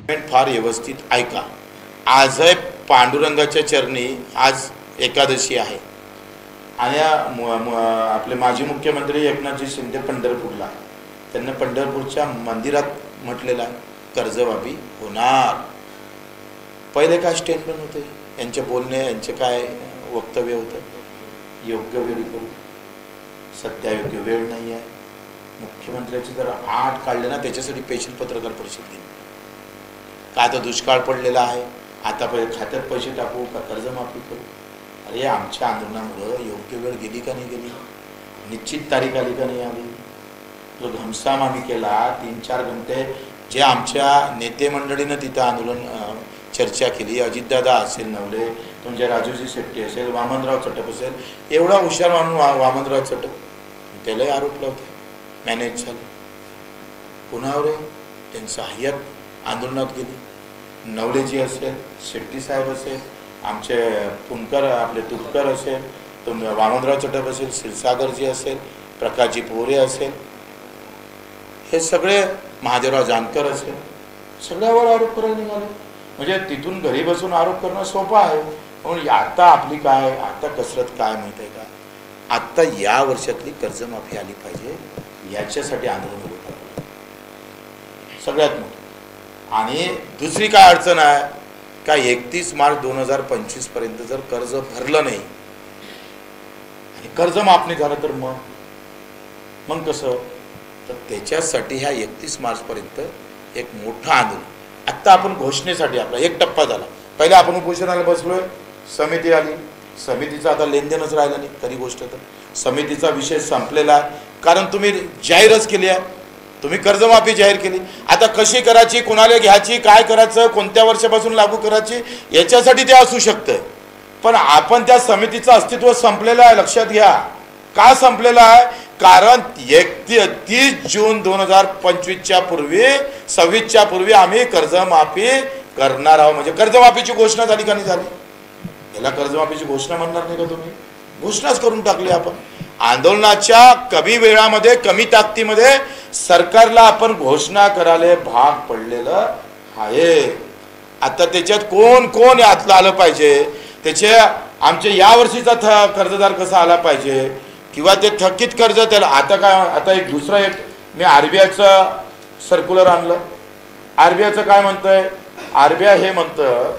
फार व्यवस्थित ऐका। आज आहे पांडुरंगाच्या चरणी आज एकादशी आहे आणि आपले माजी मुख्यमंत्री एकनाथजी शिंदे पंढरपूरला, त्यांना पंढरपूरच्या मंदिरात म्हटलेला कर्जमाफी होणार। पहिले काय स्टेटमेंट होते यांचे बोलणे, यांचे काय वक्तव्य होतं, योग्य वेळी करू, सध्या योग्य वेळ नाही आहे। मुख्यमंत्र्याचे जर 8 काढले ना त्याच्यासाठी स्पेशल पत्रकार परिषद घेतली। का तर दुष्काळ पडलेला आहे, आता पहिले खात्यात पैसे टाकू का कर्जमाफी करू? अरे आमच्या आंदोलनामुळे योग्य वेळ गेली का नाही गेली, निश्चित तारीख आली का नाही आली? जो घमसाम आम्ही केला 3-4 घंटे, जे आमच्या नेते मंडळीनं तिथं आंदोलन चर्चा केली, अजितदादा असेल, नवले, तुमचे राजूजी शेट्टी असेल, वामनराव चटप असेल, एवढा हुशार मानून वामनराव चटप, त्यालाही आरोप लावते मॅनेज झालं। कुणावर आहे? त्यांचं हय्यत आंदोलनात गेली। नवलेजी असेल, शेट्टी साहेब असेल, आमचे पुणकर आपले तुपकर असेल, वामनराव चटप असेल, क्षीरसागरजी असेल, प्रकाशजी पोरे असेल, हे सगळे महादेवराव जानकर असेल, सगळ्यावर आरोप करायला निघाले। म्हणजे तिथून घरी बसून आरोप करणं सोपं आहे, पण आता आपली काय आता कसरत काय माहीत आहे का? आत्ता या वर्षातली कर्जमाफी आली पाहिजे, याच्यासाठी आंदोलन होत आहे सगळ्यात मोठं। आणि दुसरी काय अडचण आहे का, 31 मार्च 2025 पर्यंत जर कर्ज भरलं नाही आणि कर्ज माफ नाही झालं तर मग कसं? तर त्याच्यासाठी ह्या 31 मार्च पर्यंत एक मोठं आंदोलन। आत्ता आपण घोषणेसाठी आपला एक टप्पा झाला, पहिले आपण उपोषणाला बसलोय, समिती आली, समितीचा आता लेनदेनच राहिलं नाही खरी गोष्ट तर, समितीचा विषय संपलेला आहे। कारण तुम्ही जाहीरच केली आहे, तुम्ही कर्जमाफी जाहीर केली, आता कशी करायची, कोणाला घ्यायची, काय करायचं, कोणत्या वर्षापासून लागू करायची, याच्यासाठी ते असू शकतं। पण आपण त्या समितीचं अस्तित्व संपलेलं आहे, लक्षात घ्या। का संपलेलं आहे? कारण 31 जून 2025च्या पूर्वी, 26च्या पूर्वी आम्ही कर्जमाफी करणार आहोत। म्हणजे कर्जमाफीची घोषणा झाली का नाही झाली? याला कर्जमाफीची घोषणा म्हणणार नाही का तुम्ही? घोषणाच करून टाकली आपण। आंदोलनाच्या कमी वेळामध्ये, कमी ताकदीमध्ये सरकारला आपण घोषणा करायला भाग पडलेलं आहे। आता त्याच्यात कोण कोण यातलं आलं पाहिजे, त्याचे आमचे यावर्षीचा कर्जदार कसा आला पाहिजे, किंवा ते थकीत कर्ज त्याला आता काय, आता एक दुसरा एक मी RBIचं सर्क्युलर आणलं। RBIचं काय म्हणतंय? RBI हे म्हणतं